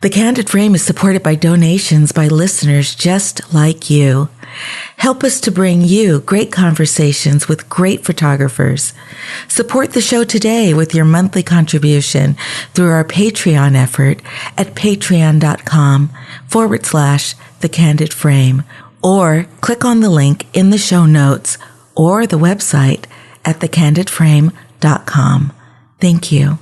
The Candid Frame is supported by donations by listeners just like you. Help us to bring you great conversations with great photographers. Support the show today with your monthly contribution through our Patreon effort at patreon.com/The Candid Frame, or click on the link in the show notes or the website at thecandidframe.com. Thank you.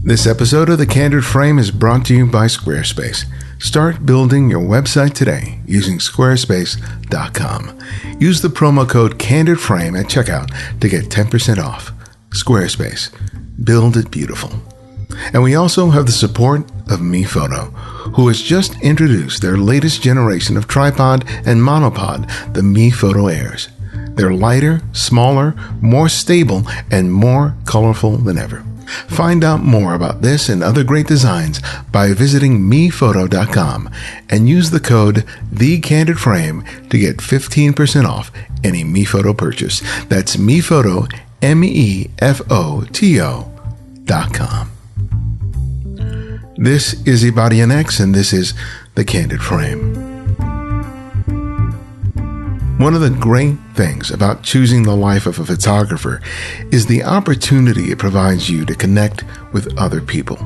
This episode of The Candid Frame is brought to you by Squarespace. Start building your website today using squarespace.com. Use the promo code CANDIDFRAME at checkout to get 10% off. Squarespace. Build it beautiful. And we also have the support of MePhoto, who has just introduced their latest generation of tripod and monopod, the MePhoto Airs. They're lighter, smaller, more stable, and more colorful than ever. Find out more about this and other great designs by visiting mephoto.com and use the code TheCandidFrame to get 15% off any MePhoto purchase. That's MePhoto, MEFOTO.com. This is Ibadian X, and this is The Candid Frame. One of the great things about choosing the life of a photographer is the opportunity it provides you to connect with other people.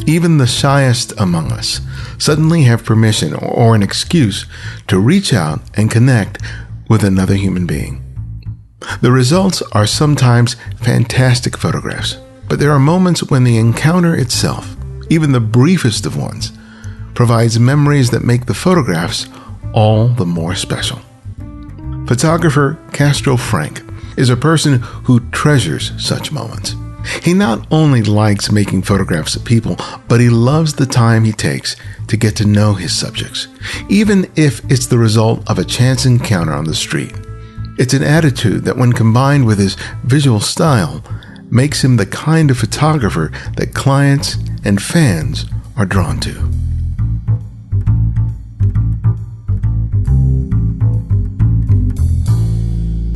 Even the shyest among us suddenly have permission or an excuse to reach out and connect with another human being. The results are sometimes fantastic photographs, but there are moments when the encounter itself, even the briefest of ones, provides memories that make the photographs all the more special. Photographer Castro Frank is a person who treasures such moments. He not only likes making photographs of people, but he loves the time he takes to get to know his subjects, even if it's the result of a chance encounter on the street. It's an attitude that, when combined with his visual style, makes him the kind of photographer that clients and fans are drawn to.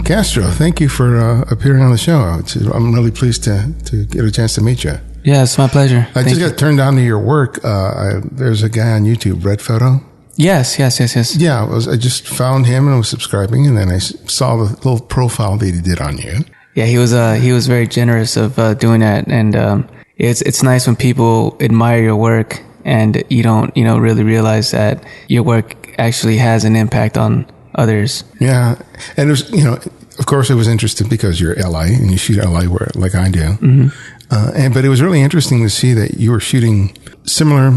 Castro, thank you for appearing on the show. I'm really pleased to get a chance to meet you. Yeah, it's my pleasure. I just got turned on to your work. There's a guy on YouTube, Red Photo. Yes. Yeah, I just found him and was subscribing, and then I saw the little profile that he did on you. Yeah, he was very generous of doing that, and it's nice when people admire your work and you don't really realize that your work actually has an impact on others. Yeah, and it was of course it was interesting because you're LA and you shoot LA where like I do. Mm-hmm. But it was really interesting to see that you were shooting similar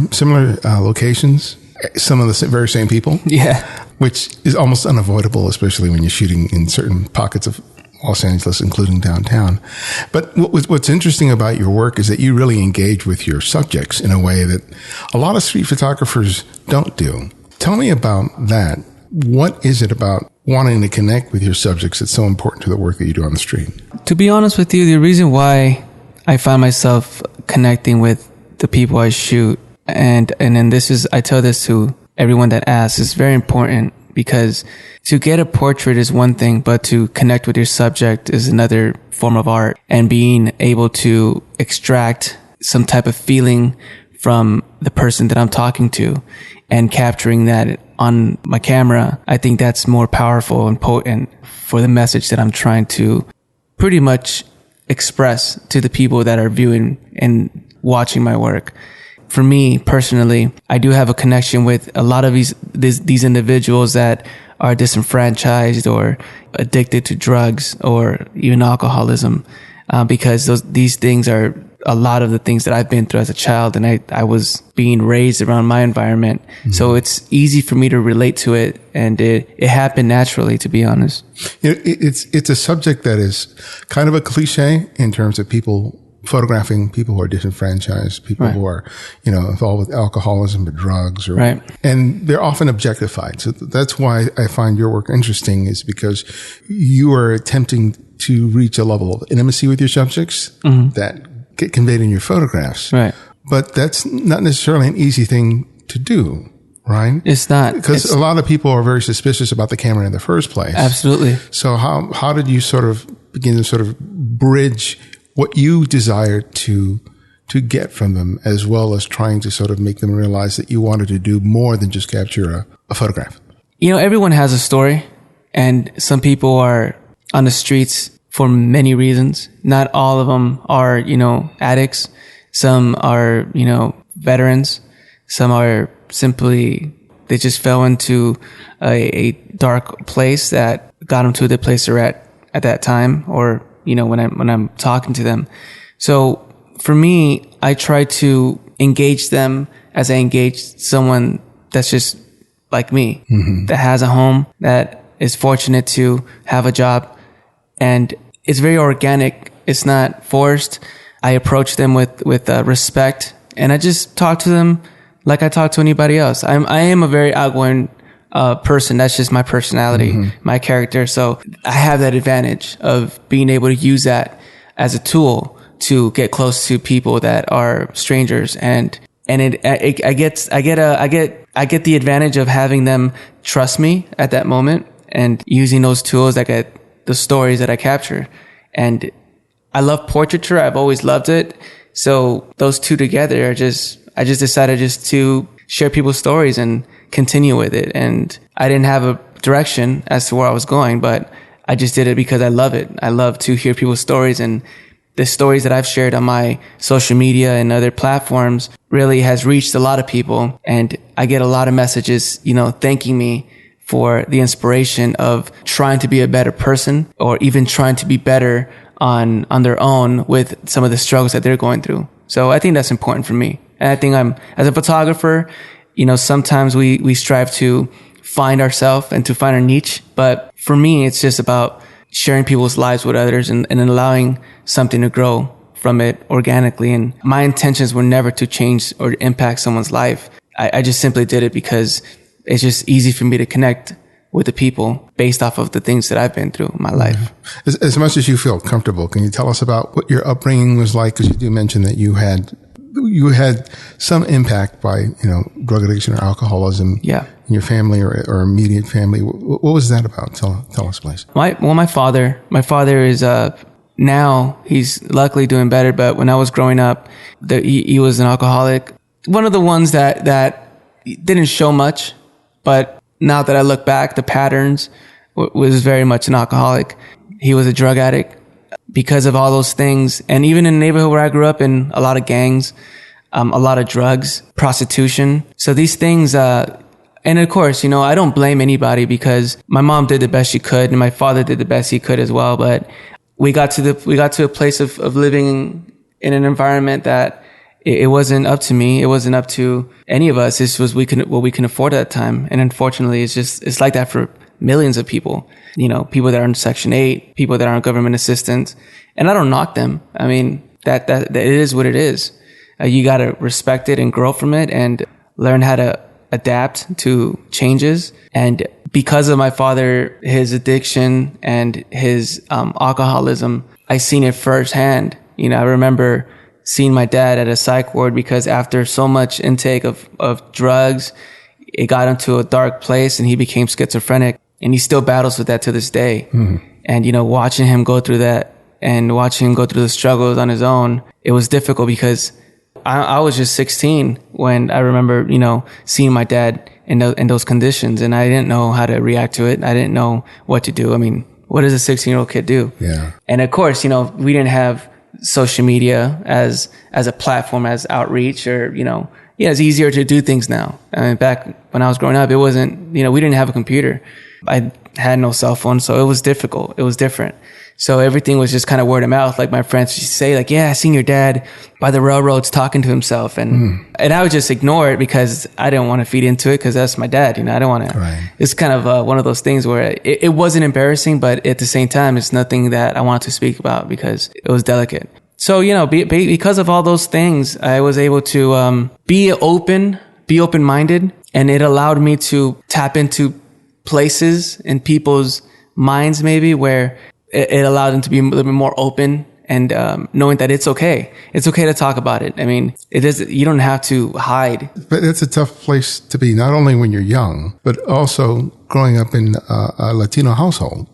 locations, some of the very same people. Yeah, which is almost unavoidable, especially when you're shooting in certain pockets of Los Angeles, including downtown. But what's interesting about your work is that you really engage with your subjects in a way that a lot of street photographers don't do. Tell me about that. What is it about wanting to connect with your subjects that's so important to the work that you do on the street? To be honest with you, the reason why I find myself connecting with the people I shoot, and then I tell this to everyone that asks, is very important, because to get a portrait is one thing, but to connect with your subject is another form of art. And being able to extract some type of feeling from the person that I'm talking to and capturing that on my camera, I think that's more powerful and potent for the message that I'm trying to pretty much express to the people that are viewing and watching my work. For me personally, I do have a connection with a lot of these individuals that are disenfranchised or addicted to drugs or even alcoholism, because these things are a lot of the things that I've been through as a child, and I was being raised around my environment. Mm-hmm. So it's easy for me to relate to it, and it happened naturally, to be honest. It's a subject that is kind of a cliche in terms of people photographing people who are disenfranchised, people who are, involved with alcoholism or drugs, right. And they're often objectified. So that's why I find your work interesting, is because you are attempting to reach a level of intimacy with your subjects that get conveyed in your photographs. Right. But that's not necessarily an easy thing to do. right? It's not. Because a lot of people are very suspicious about the camera in the first place. Absolutely. So how did you sort of begin to sort of bridge what you desired to get from them, as well as trying to sort of make them realize that you wanted to do more than just capture a photograph? Everyone has a story, and some people are on the streets for many reasons. Not all of them are, addicts. Some are, veterans. Some are simply, they just fell into a dark place that got them to the place they're at that time, or, when I'm talking to them. So for me, I try to engage them as I engage someone that's just like me, that has a home, that is fortunate to have a job. And it's very organic. It's not forced. I approach them with respect, and I just talk to them like I talk to anybody else. I am a very outgoing person. That's just my personality, my character. So I have that advantage of being able to use that as a tool to get close to people that are strangers, and I get the advantage of having them trust me at that moment, and using those tools, like the stories that I capture. And I love portraiture. I've always loved it. So those two together I just decided just to share people's stories and continue with it. And I didn't have a direction as to where I was going, but I just did it because I love it. I love to hear people's stories, and the stories that I've shared on my social media and other platforms really has reached a lot of people. And I get a lot of messages, thanking me for the inspiration of trying to be a better person, or even trying to be better on their own with some of the struggles that they're going through. So I think that's important for me. And I think as a photographer, sometimes we strive to find ourselves and to find our niche. But for me, it's just about sharing people's lives with others and allowing something to grow from it organically. And my intentions were never to change or impact someone's life. I just simply did it because it's just easy for me to connect with the people based off of the things that I've been through in my life. As much as you feel comfortable, can you tell us about what your upbringing was like? Because you do mention that you had some impact by, drug addiction or alcoholism in your family or immediate family. What was that about? Tell us, please. My father is, now he's luckily doing better, but when I was growing up, he was an alcoholic. One of the ones that didn't show much, but now that I look back, the patterns was very much an alcoholic. He was a drug addict because of all those things. And even in the neighborhood where I grew up in, a lot of gangs, a lot of drugs, prostitution. So these things, and of course, I don't blame anybody, because my mom did the best she could and my father did the best he could as well. But we got to a place of living in an environment that it wasn't up to me. It wasn't up to any of us. This was what we can afford at that time. And unfortunately, it's like that for millions of people. People that are in Section 8, people that are on government assistance. And I don't knock them. I mean, that it is what it is. You got to respect it and grow from it and learn how to adapt to changes. And because of my father, his addiction and his alcoholism, I seen it firsthand. I remember seeing my dad at a psych ward, because after so much intake of drugs, it got him to a dark place and he became schizophrenic, and he still battles with that to this day. And, watching him go through that and watching him go through the struggles on his own, it was difficult, because I was just 16 when I remember, seeing my dad in those conditions, and I didn't know how to react to it. I didn't know what to do. I mean, what does a 16-year-old kid do? Yeah. And of course, we didn't have social media as a platform, as outreach, or, it's easier to do things now. I mean, back when I was growing up, it wasn't, we didn't have a computer. I had no cell phone, so it was difficult. It was different. So everything was just kind of word of mouth. Like my friends used to say, like, yeah, I seen your dad by the railroads talking to himself. And I would just ignore it because I didn't want to feed into it, because that's my dad. I don't want to. Right. It's kind of one of those things where it wasn't embarrassing, but at the same time, it's nothing that I wanted to speak about because it was delicate. So, because of all those things, I was able to be open-minded, and it allowed me to tap into places in people's minds maybe where it allowed them to be a little bit more open and knowing that it's okay. It's okay to talk about it. I mean, you don't have to hide. But it's a tough place to be, not only when you're young, but also growing up in a Latino household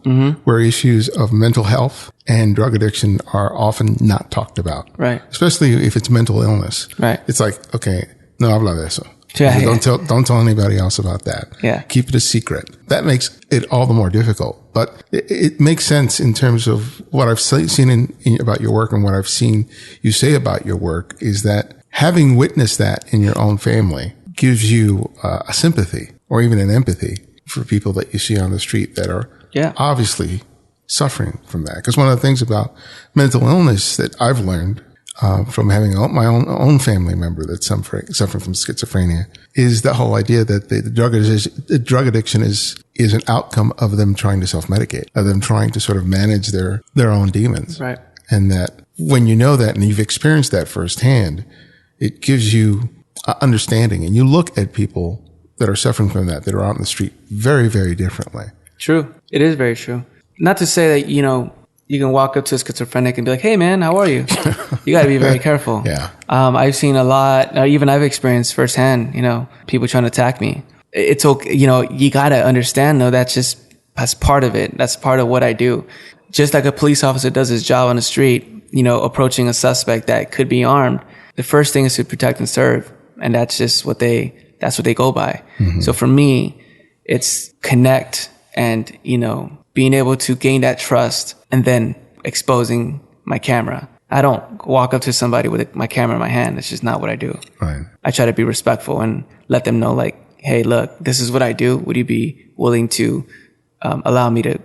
where issues of mental health and drug addiction are often not talked about. Right. Especially if it's mental illness. Right. It's like, okay, no habla de eso. Yeah, Don't tell anybody else about that. Yeah. Keep it a secret. That makes it all the more difficult. But it makes sense in terms of what I've seen about your work, and what I've seen you say about your work is that having witnessed that in your own family gives you a sympathy or even an empathy for people that you see on the street that are obviously suffering from that. Because one of the things about mental illness that I've learned from having my own family member that's suffering from schizophrenia is the whole idea that the drug addiction is an outcome of them trying to self-medicate, of them trying to sort of manage their own demons. Right. And that when you know that and you've experienced that firsthand, it gives you understanding, and you look at people that are suffering from that are out in the street very, very differently. True. It is very true. Not to say that, you can walk up to a schizophrenic and be like, hey man, how are you? You got to be very careful. Yeah. I've seen a lot, even I've experienced firsthand, people trying to attack me. It's okay. You got to understand though, that's part of it. That's part of what I do. Just like a police officer does his job on the street, approaching a suspect that could be armed. The first thing is to protect and serve. And that's just what they go by. Mm-hmm. So for me, it's connect and, being able to gain that trust and then exposing my camera. I don't walk up to somebody with my camera in my hand. That's just not what I do. Right. I try to be respectful and let them know, like, hey, look, this is what I do. Would you be willing to allow me to,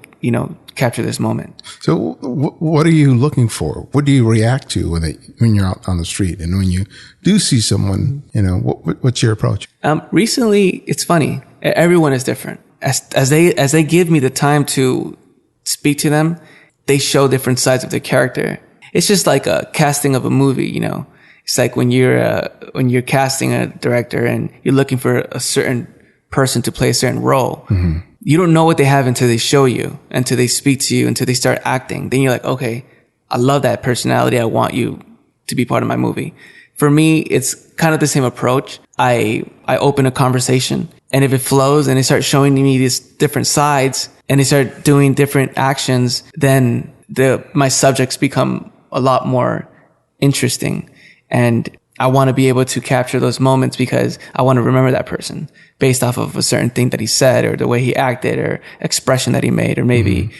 capture this moment? So what are you looking for? What do you react to when you're out on the street? And when you do see someone, what's your approach? Recently, it's funny. Everyone is different. As they give me the time to speak to them, they show different sides of their character. It's just like a casting of a movie, It's like when you're casting a director and you're looking for a certain person to play a certain role. Mm-hmm. You don't know what they have until they show you, until they speak to you, until they start acting. Then you're like, okay, I love that personality. I want you to be part of my movie. For me, it's kind of the same approach. I open a conversation, and if it flows and they start showing me these different sides and they start doing different actions, then my subjects become a lot more interesting. And I want to be able to capture those moments because I want to remember that person based off of a certain thing that he said or the way he acted or expression that he made, or maybe,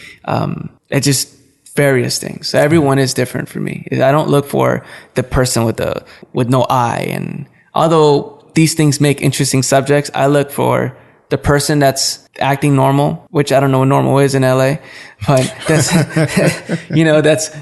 it's just various things. So everyone is different for me. I don't look for the person with no eye. And although these things make interesting subjects, I look for the person that's acting normal, which I don't know what normal is in LA, but that's,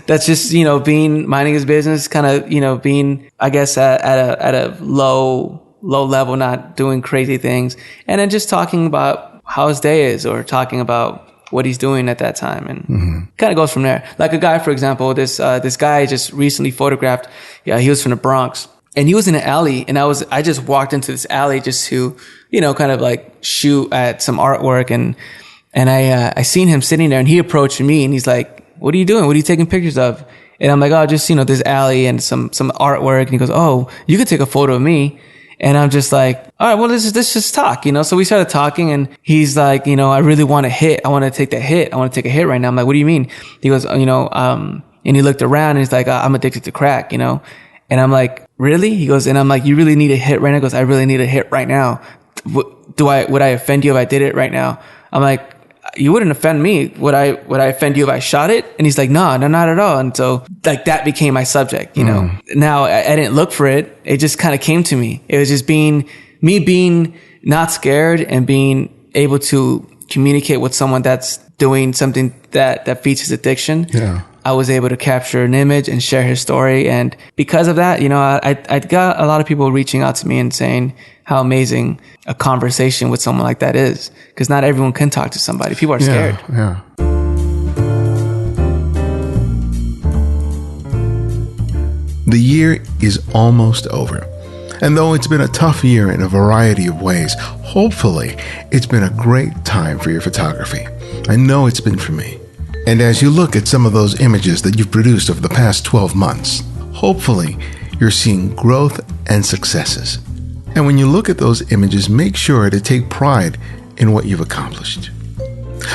that's just, minding his business, kind of, being, I guess, at a low level, not doing crazy things. And then just talking about how his day is, or talking about what he's doing at that time, and kind of goes from there. Like a guy, for example, this guy I just recently photographed. Yeah, he was from the Bronx, and he was in an alley, and I just walked into this alley just to, kind of like shoot at some artwork, and I seen him sitting there, and he approached me, and he's like, "What are you doing? What are you taking pictures of?" And I'm like, "Oh, just this alley and some artwork." And he goes, "Oh, you could take a photo of me." And I'm just like, all right, well, let's just talk, So we started talking, and he's like, I really want to hit. I want to take that hit. I want to take a hit right now. I'm like, what do you mean? He goes, and he looked around, and he's like, I'm addicted to crack, And I'm like, really? He goes, and I'm like, you really need a hit right now? He goes, I really need a hit right now. Would I offend you if I did it right now? I'm like, you wouldn't offend me. Would I offend you if I shot it? And he's like, no, not at all. And so like that became my subject, Now I didn't look for it. It just kind of came to me. It was just being not scared and being able to communicate with someone that's doing something that feeds his addiction. Yeah. I was able to capture an image and share his story. And because of that, I got a lot of people reaching out to me and saying how amazing a conversation with someone like that is. Because not everyone can talk to somebody. People are scared. Yeah. The year is almost over. And though it's been a tough year in a variety of ways, hopefully it's been a great time for your photography. I know it's been for me. And as you look at some of those images that you've produced over the past 12 months, hopefully you're seeing growth and successes. And when you look at those images, make sure to take pride in what you've accomplished.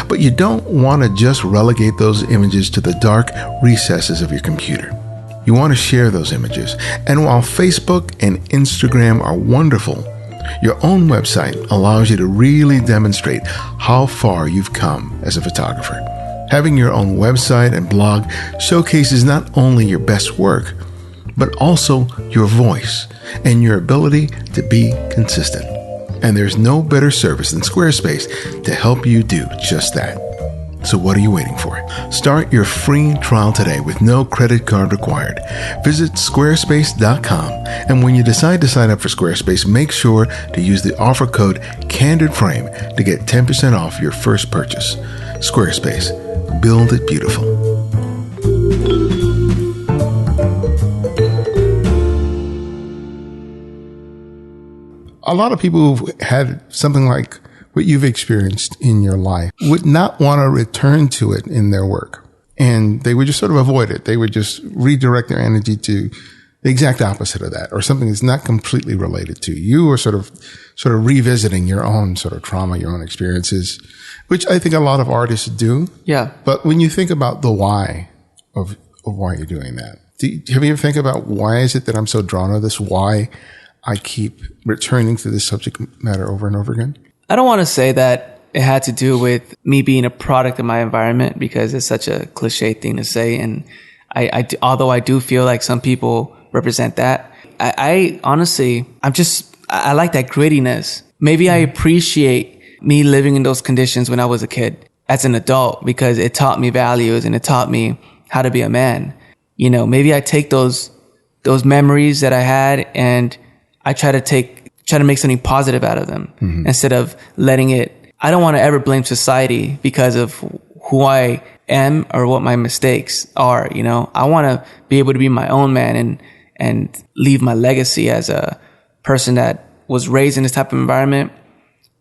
But you don't want to just relegate those images to the dark recesses of your computer. You want to share those images. And while Facebook and Instagram are wonderful, your own website allows you to really demonstrate how far you've come as a photographer. Having your own website and blog showcases not only your best work, but also your voice and your ability to be consistent. And there's no better service than Squarespace to help you do just that. So what are you waiting for? Start your free trial today with no credit card required. Visit squarespace.com, and when you decide to sign up for Squarespace, make sure to use the offer code CANDIDFRAME to get 10% off your first purchase. Squarespace. Build it beautiful. A lot of people who've had something like what you've experienced in your life would not want to return to it in their work. And they would just sort of avoid it. They would just redirect their energy to the exact opposite of that, or something that's not completely related to you, or sort of revisiting your own sort of trauma, your own experiences, which I think a lot of artists do. Yeah. But when you think about the why of why you're doing that, have you ever think about why is it that I'm so drawn to this? Why I keep returning to this subject matter over and over again? I don't want to say that it had to do with me being a product of my environment, because it's such a cliche thing to say. And although I do feel like some people represent that, I honestly, I like that grittiness. Maybe I appreciate me living in those conditions when I was a kid as an adult, because it taught me values and it taught me how to be a man. You know, maybe I take those memories that I had and I try to make something positive out of them, instead of letting it. I don't want to ever blame society because of who I am or what my mistakes are. You know, I want to be able to be my own man and leave my legacy as a person that was raised in this type of environment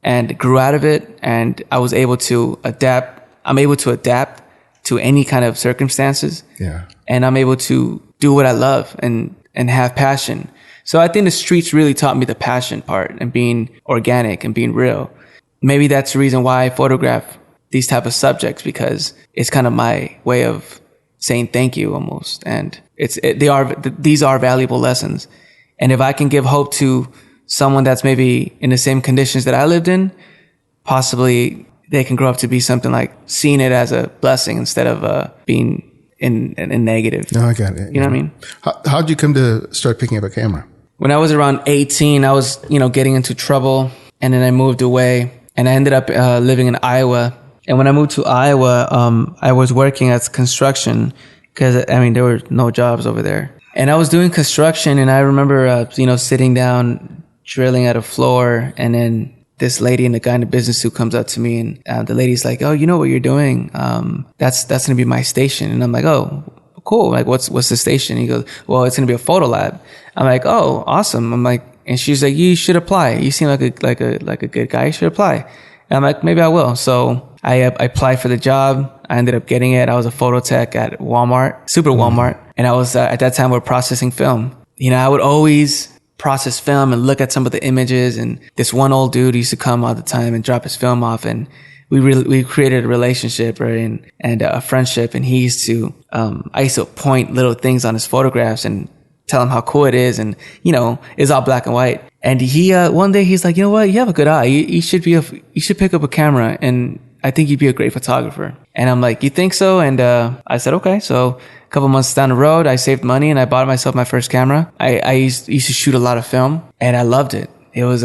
and grew out of it. And I was able to adapt. I'm able to adapt to any kind of circumstances. Yeah. And I'm able to do what I love and have passion. So I think the streets really taught me the passion part and being organic and being real. Maybe that's the reason why I photograph these type of subjects, because it's kind of my way of saying thank you almost. And these are valuable lessons. And if I can give hope to someone that's maybe in the same conditions that I lived in, possibly they can grow up to be something like seeing it as a blessing instead of being in negative. No, I got it. You know what I mean? How'd you come to start picking up a camera? When I was around 18, I was, getting into trouble, and then I moved away, and I ended up living in Iowa. And when I moved to Iowa, I was working as construction, because there were no jobs over there. And I was doing construction, and I remember, sitting down, drilling at a floor, and then this lady and the guy in the business suit comes up to me, and the lady's like, "Oh, you know what you're doing? That's gonna be my station." And I'm like, "Oh, cool. Like, what's the station?" He goes, "Well, it's gonna be a photo lab." I'm like, "Oh, awesome." I'm like, and she's like, "You should apply. You seem like a good guy. You should apply." And I'm like, "Maybe I will." So I applied for the job. I ended up getting it. I was a photo tech at Walmart, Super Walmart, and I was at that time we're processing film. I would always process film and look at some of the images, and this one old dude used to come all the time and drop his film off, and we created a relationship, right, and a friendship. And he used to I used to point little things on his photographs and tell him how cool it is, and it's all black and white. And he one day he's like, "You know what, you have a good eye, you should pick up a camera, and I think you'd be a great photographer." And I'm like, "You think so?" And I said, "Okay." So a couple months down the road, I saved money and I bought myself my first camera. I used to shoot a lot of film, and I loved it. It was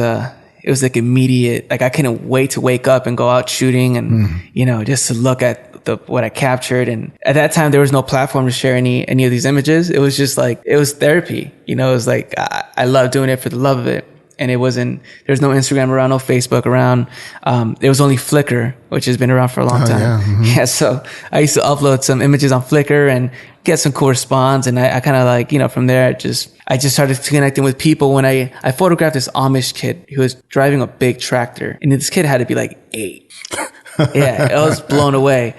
like immediate, like I couldn't wait to wake up and go out shooting and, just to look at what I captured. And at that time, there was no platform to share any of these images. It was just like, it was therapy. It was like, I love doing it for the love of it. And there's no Instagram around, no Facebook around. There was only Flickr, which has been around for a long time. Yeah. Mm-hmm. Yeah. So I used to upload some images on Flickr and get some cool response. And I kind of like, from there, I just started connecting with people when I photographed this Amish kid who was driving a big tractor. And this kid had to be like 8. Yeah. I was blown away.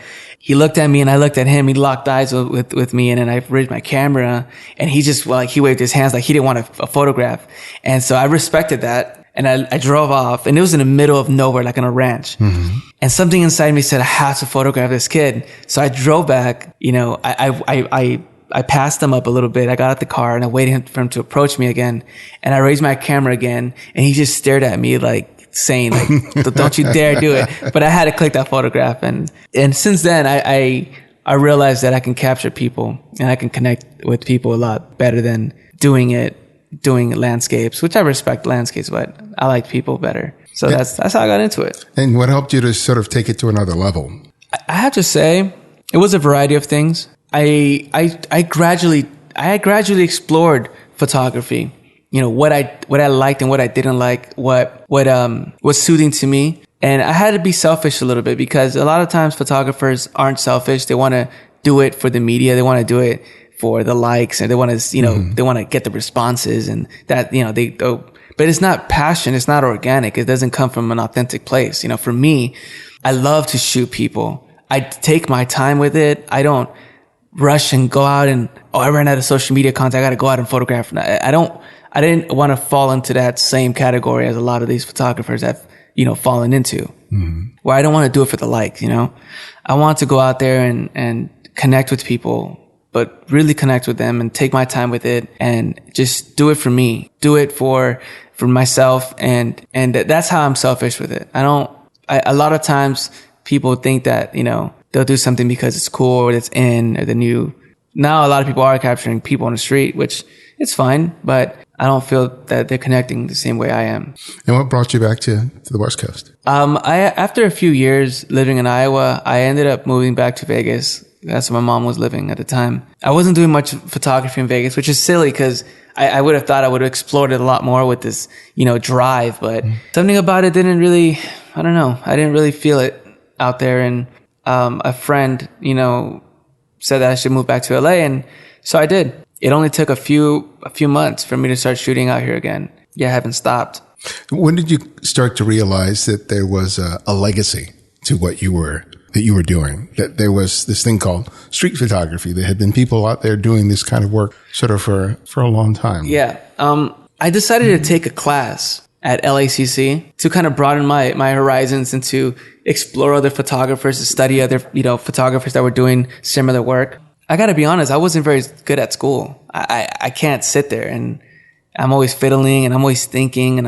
he looked at me and I looked at him. He locked eyes with me, and then I raised my camera, and he just he waved his hands like he didn't want a photograph. And so I respected that, and I drove off, and it was in the middle of nowhere, like on a ranch. Mm-hmm. And something inside me said, I have to photograph this kid. So I drove back, I passed him up a little bit. I got out the car and I waited for him to approach me again. And I raised my camera again, and he just stared at me saying don't you dare do it. But I had to click that photograph. And since then I realized that I can capture people and I can connect with people a lot better than doing landscapes, which I respect landscapes, but I like people better. So that's how I got into it. And what helped you to sort of take it to another level? I have to say it was a variety of things. I gradually explored photography. What I liked and what I didn't like, what was soothing to me. And I had to be selfish a little bit, because a lot of times photographers aren't selfish. They want to do it for the media. They want to do it for the likes, and they want to, they want to get the responses, and that, but it's not passion. It's not organic. It doesn't come from an authentic place. For me, I love to shoot people. I take my time with it. I don't rush and go out and, I ran out of social media content, I got to go out and photograph. I didn't want to fall into that same category as a lot of these photographers have, fallen into, where I don't want to do it for the likes, I want to go out there and connect with people, but really connect with them and take my time with it and just do it for me, do it for myself. And that's how I'm selfish with it. A lot of times people think that, they'll do something because it's cool or it's in or the new. Now a lot of people are capturing people on the street, which it's fine, but I don't feel that they're connecting the same way I am. And what brought you back to the West Coast? After a few years living in Iowa, I ended up moving back to Vegas. That's where my mom was living at the time. I wasn't doing much photography in Vegas, which is silly because I would have thought I would have explored it a lot more with this, drive, but something about it didn't really, I don't know. I didn't really feel it out there. And a friend, said that I should move back to LA. And so I did. It only took a few months for me to start shooting out here again. I haven't stopped. When did you start to realize that there was a legacy to what you were doing? That there was this thing called street photography. There had been people out there doing this kind of work sort of for a long time. Yeah. I decided to take a class at LACC to kind of broaden my horizons and to explore other photographers, to study other, photographers that were doing similar work. I got to be honest, I wasn't very good at school. I can't sit there, and I'm always fiddling, and I'm always thinking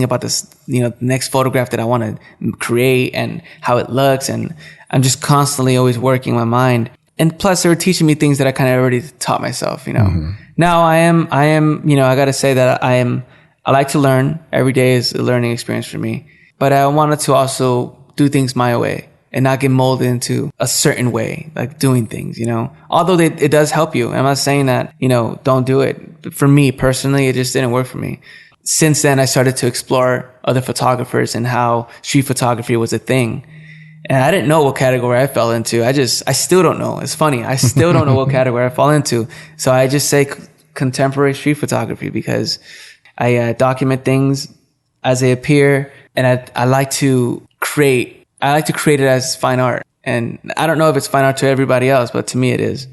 about this, the next photograph that I want to create and how it looks. And I'm just constantly always working my mind. And plus they were teaching me things that I kind of already taught myself, Now I am, I got to say that I like to learn. Every day is a learning experience for me, but I wanted to also do things my way and not get molded into a certain way, like doing things, although it does help you. I'm not saying that, don't do it. But for me personally, it just didn't work for me. Since then, I started to explore other photographers and how street photography was a thing. And I didn't know what category I fell into. I still don't know. It's funny. I still don't know what category I fall into. So I just say contemporary street photography because I document things as they appear, and I like to create it as fine art. And I don't know if it's fine art to everybody else, but to me it is.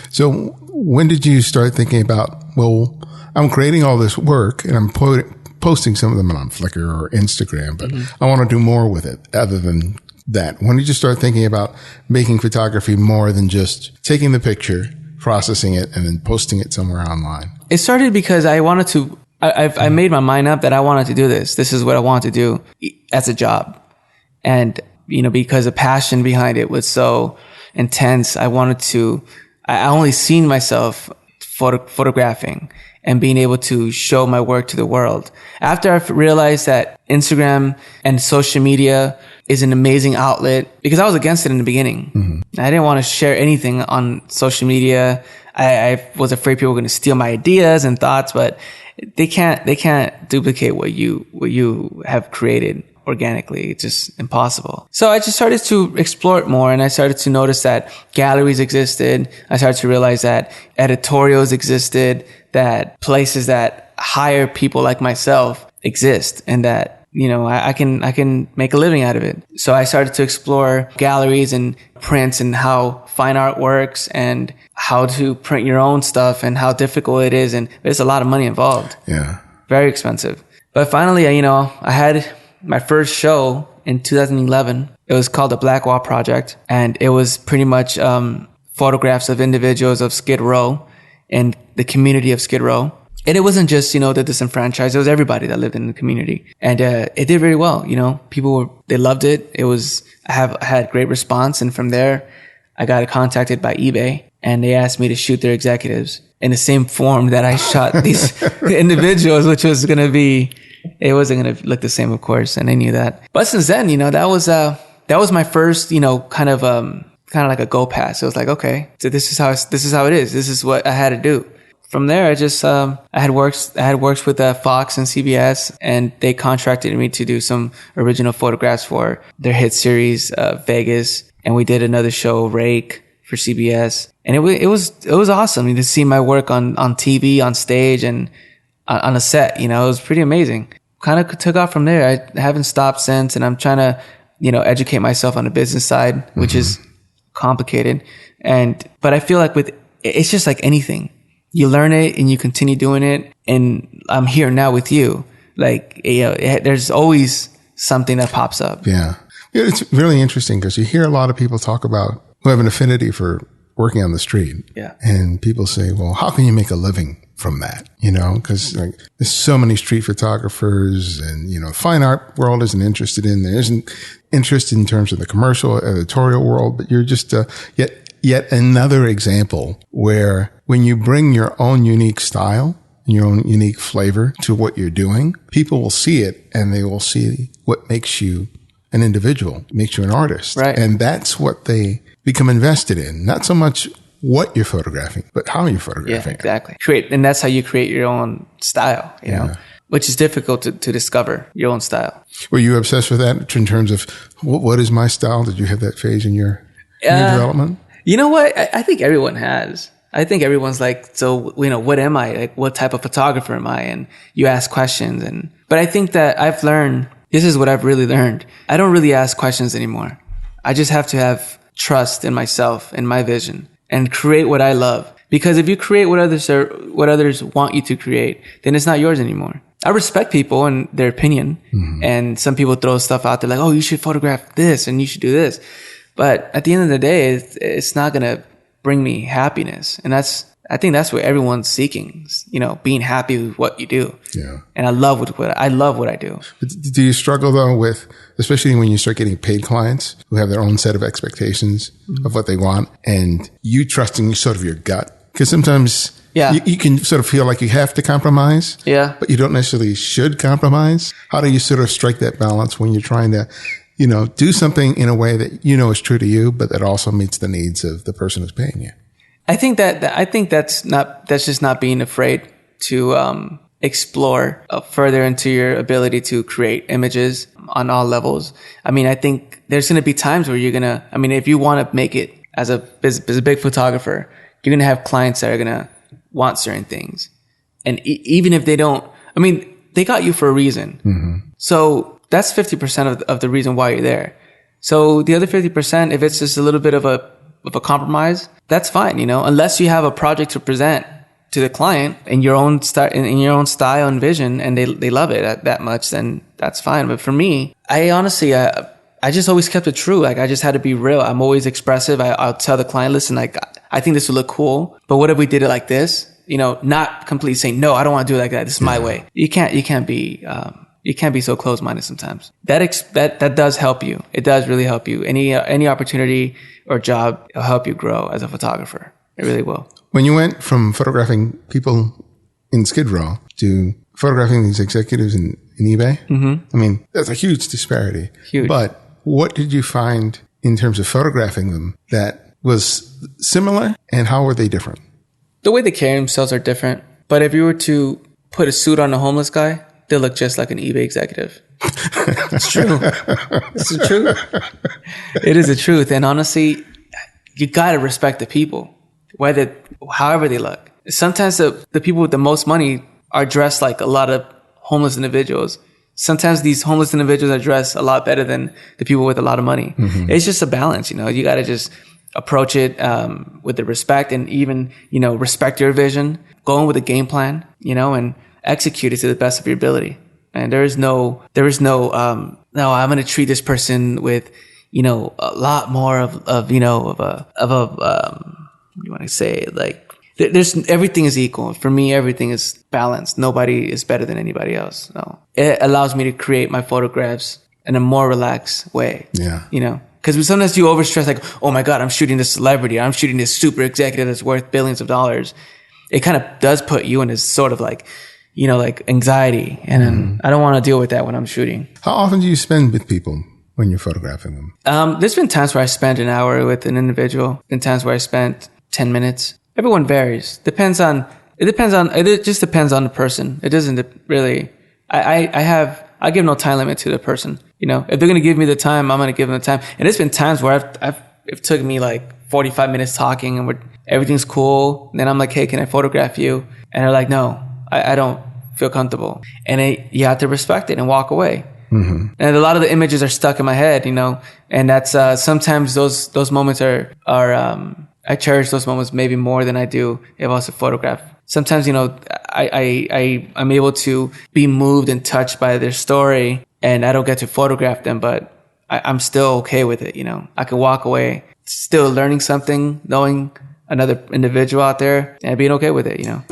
So when did you start thinking about, well, I'm creating all this work and I'm posting some of them on Flickr or Instagram, but I want to do more with it other than that? When did you start thinking about making photography more than just taking the picture, processing it, and then posting it somewhere online? It started because I wanted to, I made my mind up that I wanted to do this. This is what I wanted to do as a job. And, because the passion behind it was so intense, I only seen myself photographing and being able to show my work to the world. After I realized that Instagram and social media is an amazing outlet, because I was against it in the beginning. I didn't want to share anything on social media. I was afraid people were going to steal my ideas and thoughts, but they can't duplicate what you have created organically. It's just impossible. So I just started to explore it more, and I started to notice that galleries existed. I started to realize that editorials existed, that places that hire people like myself exist, and that I can make a living out of it. So I started to explore galleries and prints and how fine art works and how to print your own stuff and how difficult it is. And there's a lot of money involved. Yeah. Very expensive. But finally, I had my first show in 2011. It was called the Black Wall Project. And it was pretty much photographs of individuals of Skid Row and the community of Skid Row. And it wasn't just, the disenfranchised. It was everybody that lived in the community. And it did very well. They loved it. I had great response. And from there, I got contacted by eBay and they asked me to shoot their executives in the same form that I shot these individuals, which was going to be, it wasn't going to look the same, of course. And I knew that. But since then, that was my first, kind of like a go pass. It was like, okay, so this is how it is. This is what I had to do. From there, I just, I had worked with FOX and CBS, and they contracted me to do some original photographs for their hit series, Vegas. And we did another show, Rake, for CBS. And it was awesome to see my work on TV, on stage, and on a set. It was pretty amazing. Kind of took off from there. I haven't stopped since, and I'm trying to, educate myself on the business side, which is complicated. But I feel like it's just like anything. You learn it and you continue doing it. And I'm here now with you. Like, there's always something that pops up. Yeah. It's really interesting because you hear a lot of people talk about who have an affinity for working on the street. Yeah. And people say, well, how can you make a living from that? Because there's so many street photographers and, fine art world isn't interested in, there isn't interest in terms of the commercial editorial world, but you're just yet another example where when you bring your own unique style and your own unique flavor to what you're doing, people will see it and they will see what makes you an individual, makes you an artist. Right. And that's what they become invested in. Not so much what you're photographing, but how you're photographing. Yeah, exactly. And that's how you create your own style, know, which is difficult to discover your own style. Were you obsessed with that in terms of what is my style? Did you have that phase in your development? You know what? I think everyone has. I think everyone's like, so, what am I? Like, what type of photographer am I? And you ask questions. But I think that I've learned, this is what I've really learned. I don't really ask questions anymore. I just have to have trust in myself and my vision and create what I love. Because if you create what others want you to create, then it's not yours anymore. I respect people and their opinion. Mm-hmm. And some people throw stuff out there like, oh, you should photograph this and you should do this. But at the end of the day, it's not going to bring me happiness. And I think that's what everyone's seeking, being happy with what you do. Yeah. And I love what I do. But do you struggle though with, especially when you start getting paid clients who have their own set of expectations mm-hmm. of what they want and you trusting sort of your gut? Because sometimes you can sort of feel like you have to compromise, but you don't necessarily should compromise. How do you sort of strike that balance when you're trying to do something in a way that is true to you, but that also meets the needs of the person who's paying you? I think that's just not being afraid to explore further into your ability to create images on all levels. I mean, I think there's going to be times where if you want to make it as a big photographer, you're going to have clients that are going to want certain things. And even if they don't, they got you for a reason. Mm-hmm. So that's 50% of the reason why you're there. So the other 50%, if it's just a little bit of a compromise, that's fine, unless you have a project to present to the client in your own style and vision, and they love it that much, then that's fine. But for me, I honestly, I just always kept it true. Like, I just had to be real. I'm always expressive. I'll tell the client, listen, like, I think this would look cool, but what if we did it like this? Not completely saying, no, I don't want to do it like that. This is my way. You can't be so closed-minded sometimes. That does help you. It does really help you. Any opportunity or job will help you grow as a photographer. It really will. When you went from photographing people in Skid Row to photographing these executives in eBay, mm-hmm. That's a huge disparity. Huge. But what did you find in terms of photographing them that was similar, and how were they different? The way they carry themselves are different. But if you were to put a suit on a homeless guy, they look just like an eBay executive. It's true. It's the truth. It is the truth. And honestly, you got to respect the people, however they look. Sometimes the people with the most money are dressed like a lot of homeless individuals sometimes these homeless individuals are dressed a lot better than the people with a lot of money. It's just a balance, you know. You got to just approach it with the respect, and even, you know, respect your vision, go in with a game plan, you know, and execute it to the best of your ability. And there is no, no, I'm going to treat this person with, you know, a lot more of you know, what do you want to say? Like, everything is equal. For me, everything is balanced. Nobody is better than anybody else. So it allows me to create my photographs in a more relaxed way. Yeah. You know, because sometimes you overstress, like, oh my God, I'm shooting this celebrity. I'm shooting this super executive that's worth billions of dollars. It kind of does put you in this sort of like, you know, like anxiety. And I don't want to deal with that when I'm shooting. How often do you spend with people when you're photographing them? There's been times where I spent an hour with an individual, and times where I spent 10 minutes. Everyone varies. It just depends on the person. It doesn't really, I give no time limit to the person. You know, if they're going to give me the time, I'm going to give them the time. And there's been times where it took me like 45 minutes talking, and everything's cool. And then I'm like, hey, can I photograph you? And they're like, no, I don't feel comfortable. And you have to respect it and walk away. And a lot of the images are stuck in my head, you know, and that's, sometimes those moments are I cherish those moments maybe more than I do if I was to photograph. Sometimes, you know, I'm able to be moved and touched by their story, and I don't get to photograph them, but I'm still okay with it. You know, I can walk away still learning something, knowing another individual out there, and being okay with it, you know.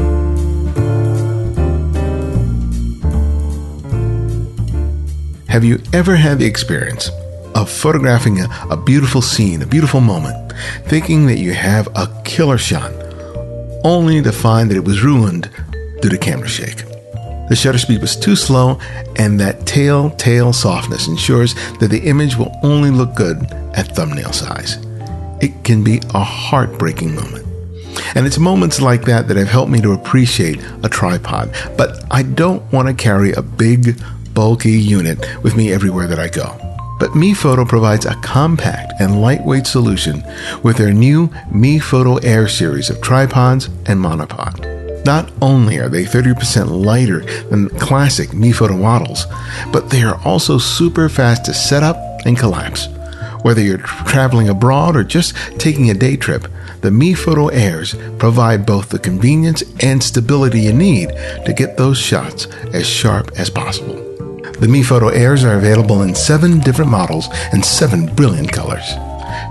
Have you ever had the experience of photographing a beautiful scene, a beautiful moment, thinking that you have a killer shot, only to find that it was ruined due to camera shake? The shutter speed was too slow, and that telltale softness ensures that the image will only look good at thumbnail size. It can be a heartbreaking moment. And it's moments like that that have helped me to appreciate a tripod. But I don't want to carry a big, bulky unit with me everywhere that I go. But MePhoto provides a compact and lightweight solution with their new MePhoto Aire series of tripods and monopod. Not only are they 30% lighter than classic MePhoto models, but they are also super fast to set up and collapse. Whether you're traveling abroad or just taking a day trip, the MePhoto Aires provide both the convenience and stability you need to get those shots as sharp as possible. The MePhoto Aires are available in 7 different models and 7 brilliant colors.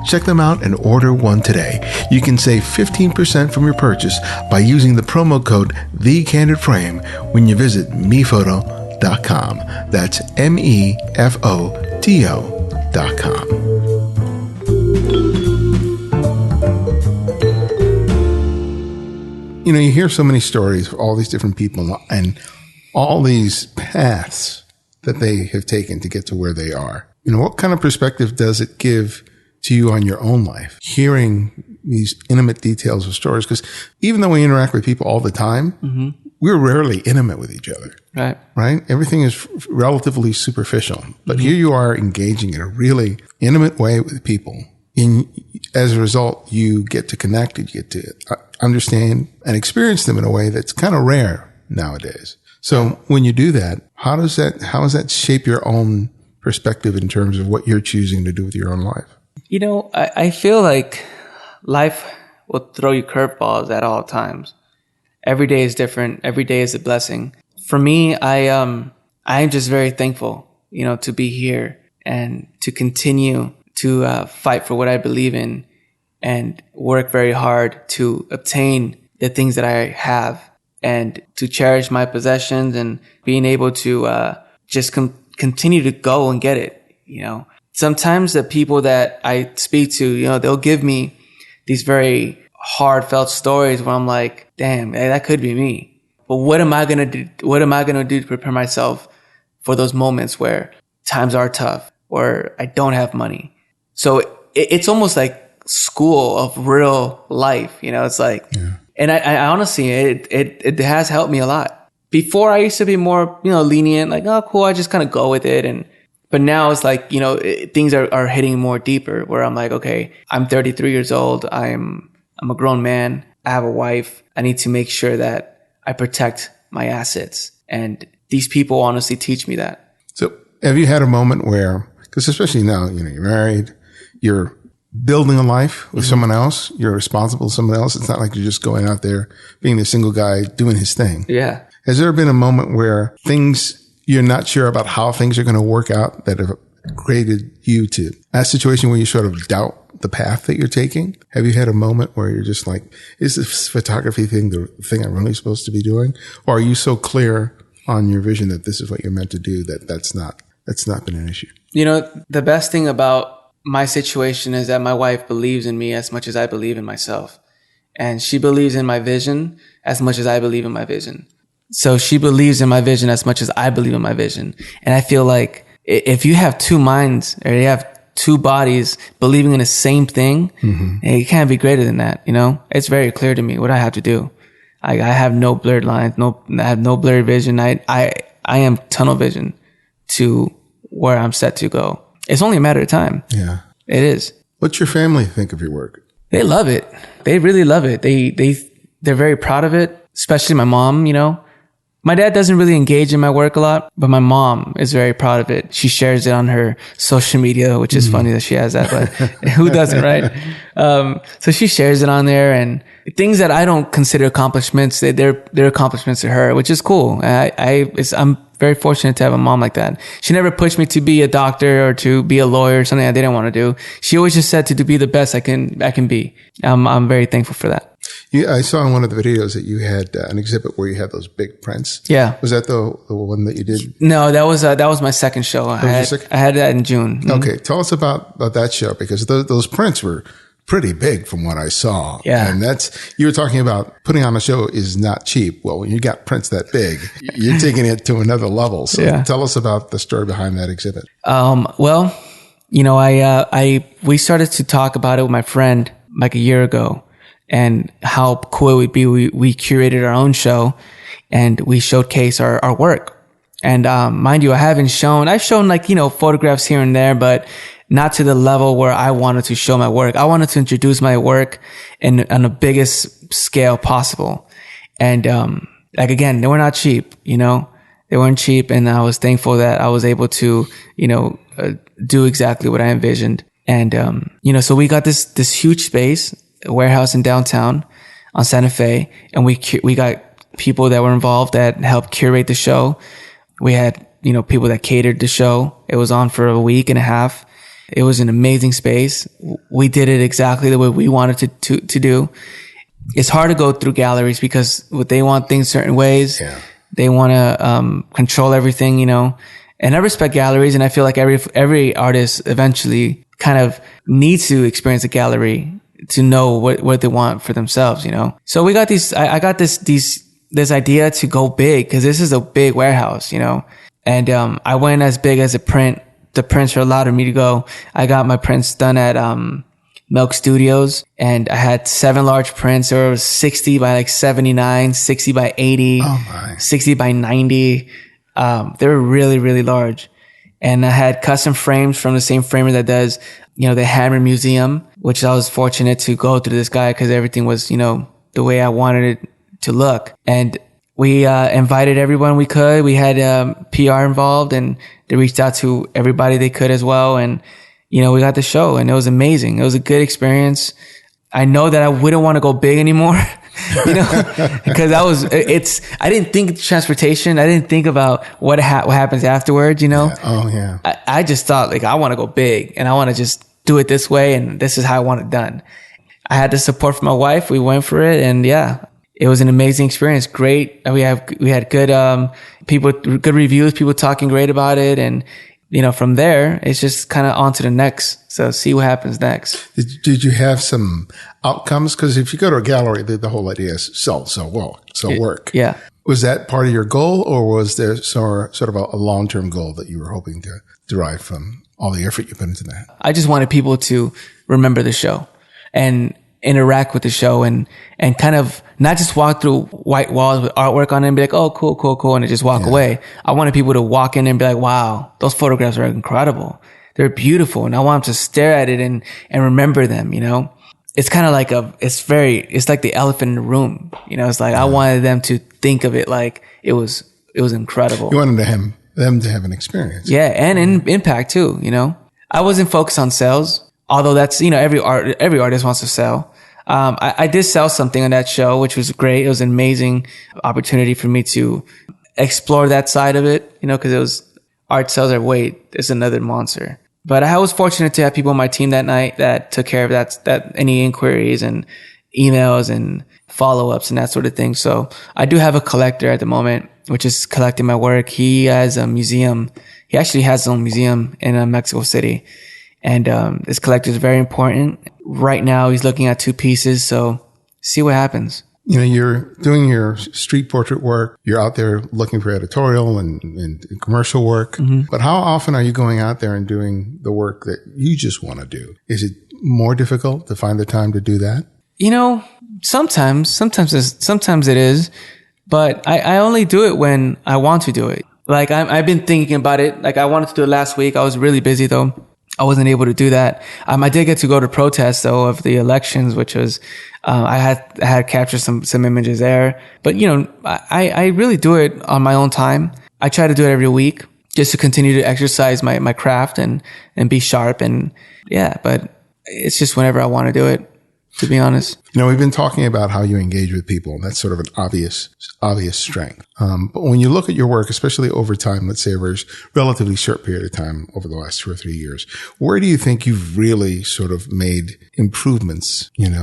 Check them out and order one today. You can save 15% from your purchase by using the promo code TheCandidFrame when you visit MePhoto.com. That's MEFOTO.com. You know, you hear so many stories of all these different people and all these paths that they have taken to get to where they are. You know, what kind of perspective does it give to you on your own life, hearing these intimate details of stories? Because even though we interact with people all the time, we're rarely intimate with each other. Right? Everything is relatively superficial. But here you are engaging in a really intimate way with people. As a result, you get to connect, you get to understand and experience them in a way that's kind of rare nowadays. So when you do that, how does that shape your own perspective in terms of what you're choosing to do with your own life? You know, I feel like life will throw you curveballs at all times. Every day is different. Every day is a blessing. For me, I'm just very thankful, you know, to be here and to continue to fight for what I believe in and work very hard to obtain the things that I have, and to cherish my possessions, and being able to just continue to go and get it. You know, sometimes the people that I speak to, you know, they'll give me these very heartfelt stories where I'm like, damn, that could be me. But what am I going to do? What am I going to do to prepare myself for those moments where times are tough, or I don't have money? So it's almost like school of real life. You know, it's like, and I honestly, it has helped me a lot. Before I used to be more, you know, lenient, like, oh, cool, I just kind of go with it. But now it's like, you know, things are hitting more deeper, where I'm like, okay, I'm 33 years old. I'm a grown man. I have a wife. I need to make sure that I protect my assets. And these people honestly teach me that. So have you had a moment where, because especially now, you're married, you're building a life with someone else, you're responsible to someone else. It's not like you're just going out there being a single guy doing his thing. Yeah. Has there been a moment where you're not sure about how things are going to work out that have created you to a situation where you sort of doubt the path that you're taking? Have you had a moment where you're just like, is this photography thing the thing I'm really supposed to be doing? Or are you so clear on your vision that this is what you're meant to do that's not been an issue? The best thing about my situation is that my wife believes in me as much as I believe in myself. And she believes in my vision as much as I believe in my vision. So she believes in my vision as much as I believe in my vision. And I feel like if you have two minds or you have two bodies believing in the same thing, it can't be greater than that. It's very clear to me what I have to do. I have no blurred lines, I have no blurred vision. I am tunnel vision to where I'm set to go. It's only a matter of time. Yeah. It is. What's your family think of your work? They love it. They really love it. They're very proud of it, especially my mom, My dad doesn't really engage in my work a lot, but my mom is very proud of it. She shares it on her social media, which is funny that she has that, but who doesn't, right? So she shares it on there, and things that I don't consider accomplishments, they're accomplishments to her, which is cool. I'm very fortunate to have a mom like that. She never pushed me to be a doctor or to be a lawyer or something I didn't want to do. She always just said to be the best I can be. I'm very thankful for that. I saw in one of the videos that you had an exhibit where you had those big prints. Yeah. Was that the one that you did? No, that was my second show. I had that in June. Okay. Tell us about that show, because those prints were pretty big from what I saw. Yeah. And you were talking about putting on a show is not cheap. Well, when you got prints that big, you're taking it to another level. So tell us about the story behind that exhibit. We started to talk about it with my friend like a year ago, and how cool it would be. We curated our own show and we showcase our work. And, mind you, I've shown like, photographs here and there, but not to the level where I wanted to show my work. I wanted to introduce my work on the biggest scale possible. And, again, they were not cheap, they weren't cheap. And I was thankful that I was able to, do exactly what I envisioned. And, so we got this huge space, a warehouse in downtown on Santa Fe, and we got people that were involved that helped curate the show. We had, people that catered the show. It was on for a week and a half. It was an amazing space. We did it exactly the way we wanted to do. It's hard to go through galleries because they want things certain ways. Yeah. They want to control everything, And I respect galleries, and I feel like every artist eventually kind of needs to experience a gallery to know what they want for themselves, So we got I got this idea to go big, because this is a big warehouse, And I went as big as the prints are allowed me to go. I got my prints done at Milk Studios, and I had 7 large prints. There was 60 by like 79, 60 by 80, 60 by 90. They were really, really large. And I had custom frames from the same framer that does, the Hammer Museum, which I was fortunate to go through this guy because everything was, the way I wanted it to look. And we invited everyone we could. We had PR involved, and they reached out to everybody they could as well. And, we got the show, and it was amazing. It was a good experience. I know that I wouldn't want to go big anymore, because I didn't think transportation. I didn't think about what happens afterwards, Yeah. Oh, yeah. I just thought like, I want to go big and I want to just do it this way. And this is how I want it done. I had the support from my wife. We went for it, and it was an amazing experience. Great. We had good, people, good reviews, people talking great about it. And, from there, it's just kind of on to the next. So see what happens next. Did you have some outcomes? Because if you go to a gallery, the whole idea is sell work. Yeah. Was that part of your goal, or was there sort of a long-term goal that you were hoping to derive from all the effort you put into that? I just wanted people to remember the show and interact with the show, and kind of not just walk through white walls with artwork on it and be like, oh, cool, and just walk away. I wanted people to walk in and be like, wow, those photographs are incredible. They're beautiful. And I want them to stare at it and remember them, It's kind of like it's like the elephant in the room, It's like, I wanted them to think of it like it was incredible. You wanted them to have an experience. Yeah. And impact too, I wasn't focused on sales, although that's, every artist wants to sell. I did sell something on that show, which was great. It was an amazing opportunity for me to explore that side of it, because it was art sales are, it's another monster. But I was fortunate to have people on my team that night that took care of that any inquiries and emails and follow-ups and that sort of thing. So I do have a collector at the moment, which is collecting my work. He has a museum. He actually has his own museum in Mexico City. And this collector is very important. Right now, he's looking at 2 pieces. So see what happens. You're doing your street portrait work. You're out there looking for editorial and commercial work. Mm-hmm. But how often are you going out there and doing the work that you just want to do? Is it more difficult to find the time to do that? Sometimes it is, but I only do it when I want to do it. Like I've been thinking about it. Like I wanted to do it last week. I was really busy though. I wasn't able to do that. I did get to go to protests though of the elections, which was, I had captured some images there, but I really do it on my own time. I try to do it every week just to continue to exercise my craft and be sharp but it's just whenever I want to do it, to be honest. We've been talking about how you engage with people, and that's sort of an obvious strength. But when you look at your work, especially over time, let's say over a relatively short period of time over the last 2 or 3 years, where do you think you've really sort of made improvements? In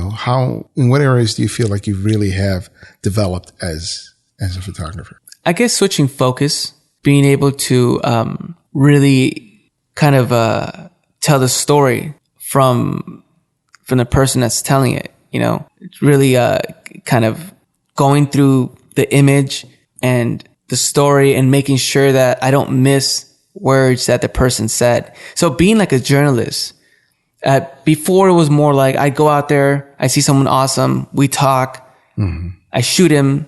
what areas do you feel like you really have developed as a photographer? I guess switching focus, being able to really kind of tell the story from the person that's telling it, it's really kind of going through the image and the story and making sure that I don't miss words that the person said. So being like a journalist, before it was more like I'd go out there, I see someone awesome, we talk, I shoot him,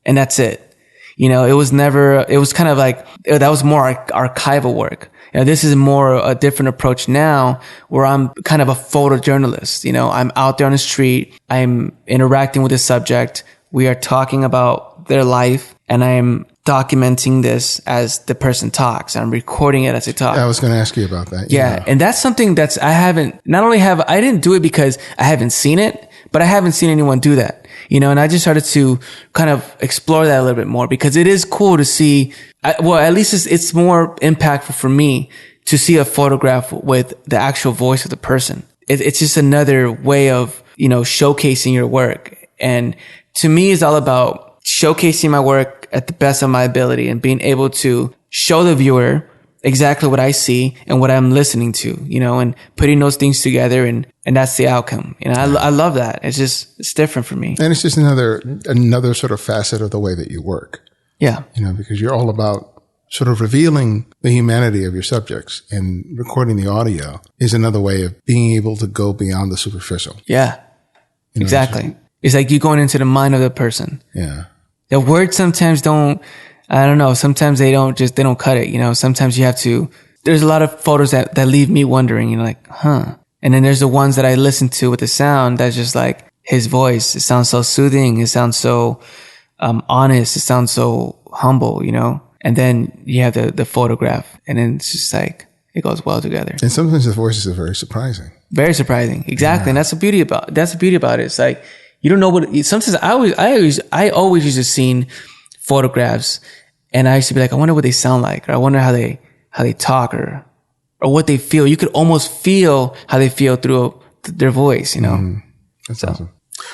and that's it. It was kind of like, that was more archival work. This is more a different approach now where I'm kind of a photojournalist. I'm out there on the street. I'm interacting with the subject. We are talking about their life and I am documenting this as the person talks. I'm recording it as they talk. I was going to ask you about that. Yeah. And that's something I didn't do it because I haven't seen it, but I haven't seen anyone do that. And I just started to kind of explore that a little bit more because it is cool to see, at least it's more impactful for me to see a photograph with the actual voice of the person. It's just another way of, showcasing your work. And to me, it's all about showcasing my work at the best of my ability and being able to show the viewer exactly what I see and what I'm listening to, and putting those things together and that's the outcome. I love that. It's different for me. And it's just another sort of facet of the way that you work. Yeah. Because you're all about sort of revealing the humanity of your subjects, and recording the audio is another way of being able to go beyond the superficial. Yeah. Exactly. It's like you going into the mind of the person. Yeah. The words sometimes sometimes they don't cut it, sometimes there's a lot of photos that leave me wondering, and then there's the ones that I listen to with the sound that's just like his voice. It sounds so soothing. It sounds so, honest. It sounds so humble, and then you have the photograph and then it's just like, it goes well together. And sometimes the voices are very surprising. Very surprising. Exactly. Yeah. And that's the beauty about it. It's like, you don't know sometimes I always used to see photographs and I used to be like, I wonder what they sound like, or I wonder how they talk or what they feel. You could almost feel how they feel through their voice, That's awesome.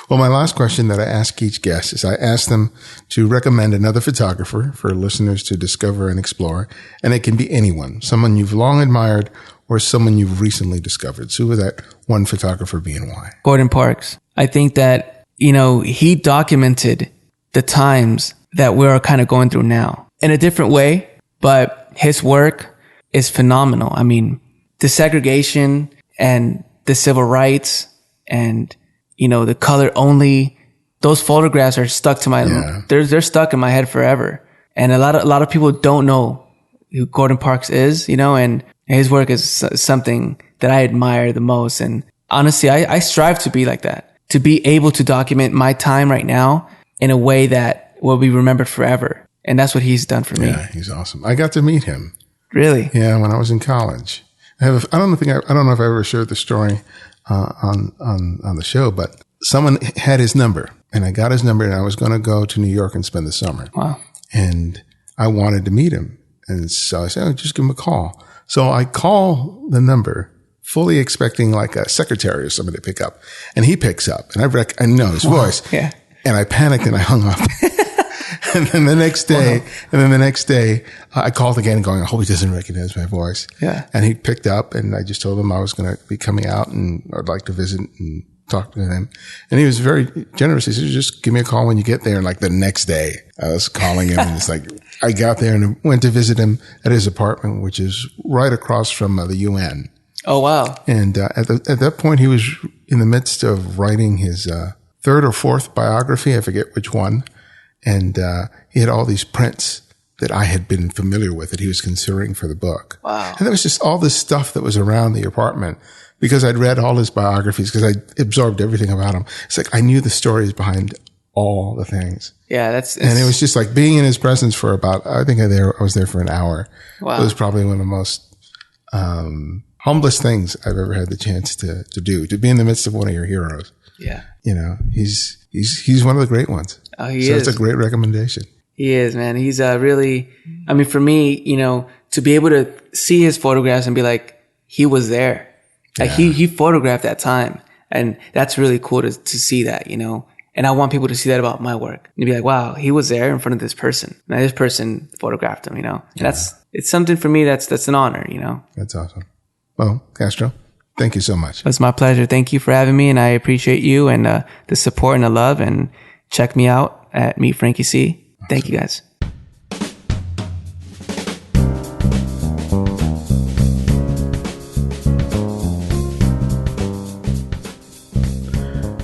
Well, my last question that I ask each guest is I ask them to recommend another photographer for listeners to discover and explore. And it can be anyone, someone you've long admired or someone you've recently discovered. So who would that one photographer be and why? Gordon Parks. I think that, he documented the times that we're kind of going through now in a different way, but his work is phenomenal. I mean, the segregation and the civil rights and, the color only, those photographs are stuck to they're stuck in my head forever. And a lot of people don't know who Gordon Parks is, and his work is something that I admire the most. And honestly, I strive to be like that, to be able to document my time right now in a way that will be remembered forever. And that's what he's done for me. Yeah, he's awesome. I got to meet him. Really? Yeah, when I was in college. I don't know if I ever shared the story on the show, but someone had his number, and I got his number, and I was going to go to New York and spend the summer. Wow. And I wanted to meet him. And so I said, just give him a call. So I call the number, fully expecting like a secretary or somebody to pick up. And he picks up, and I know his voice. Yeah. And I panicked and I hung up. And then the next day, I called again going, I hope he doesn't recognize my voice. Yeah. And he picked up, and I just told him I was going to be coming out and I'd like to visit and talk to him. And he was very generous. He said, just give me a call when you get there. And like the next day I was calling him, and it's like, I got there and went to visit him at his apartment, which is right across from the UN. Oh, wow. And at that point, he was in the midst of writing his third or fourth biography. I forget which one. And he had all these prints that I had been familiar with that he was considering for the book. Wow. And there was just all this stuff that was around the apartment because I'd read all his biographies, because I absorbed everything about him. It's like I knew the stories behind all the things. Yeah, and it was just like being in his presence for about, I think I was there for an hour. Wow. It was probably one of the most humblest things I've ever had the chance to do, to be in the midst of one of your heroes. Yeah. You know, he's one of the great ones. Oh, he so is. It's a great recommendation. He is, man. He's really, I mean, for me, you know, to be able to see his photographs and be like, he was there. Like he photographed that time. And that's really cool to see that, you know. And I want people to see that about my work. And be like, wow, he was there in front of this person. And this person photographed him, you know. Yeah. It's something for me that's an honor, you know. That's awesome. Well, Castro, thank you so much. It's my pleasure. Thank you for having me, and I appreciate you and the support and the love. And check me out at Meet Frankie C. Awesome. Thank you, guys.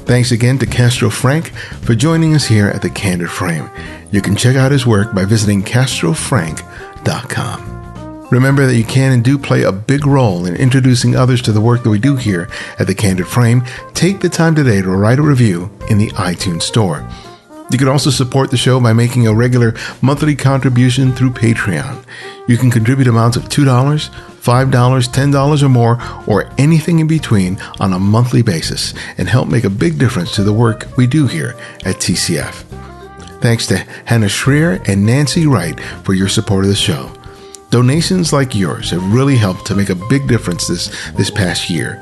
Thanks again to Castro Frank for joining us here at The Candid Frame. You can check out his work by visiting castrofrank.com. Remember that you can and do play a big role in introducing others to the work that we do here at The Candid Frame. Take the time today to write a review in the iTunes Store. You can also support the show by making a regular monthly contribution through Patreon. You can contribute amounts of $2, $5, $10 or more, or anything in between on a monthly basis, and help make a big difference to the work we do here at TCF. Thanks to Hannah Schreer and Nancy Wright for your support of the show. Donations like yours have really helped to make a big difference this past year,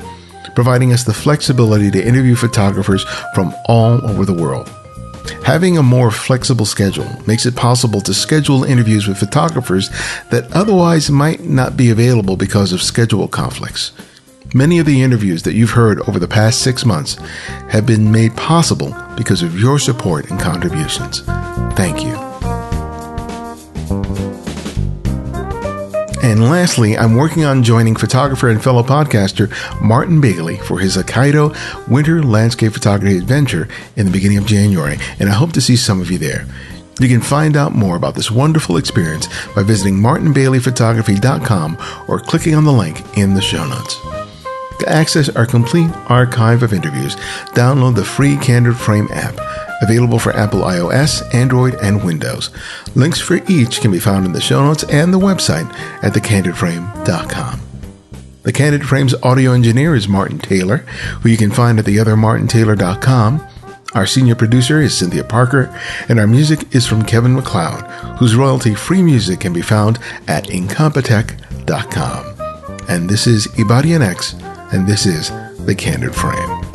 providing us the flexibility to interview photographers from all over the world. Having a more flexible schedule makes it possible to schedule interviews with photographers that otherwise might not be available because of schedule conflicts. Many of the interviews that you've heard over the past 6 months have been made possible because of your support and contributions. Thank you. And lastly, I'm working on joining photographer and fellow podcaster Martin Bailey for his Hokkaido winter landscape photography adventure in the beginning of January, and I hope to see some of you there. You can find out more about this wonderful experience by visiting martinbaileyphotography.com or clicking on the link in the show notes. To access our complete archive of interviews, download the free Candid Frame app, available for Apple iOS, Android, and Windows. Links for each can be found in the show notes and the website at thecandidframe.com. The Candid Frame's audio engineer is Martin Taylor, who you can find at theothermartintaylor.com. Our senior producer is Cynthia Parker, and our music is from Kevin MacLeod, whose royalty-free music can be found at incompetech.com. And this is Ibadian X, and this is The Candid Frame.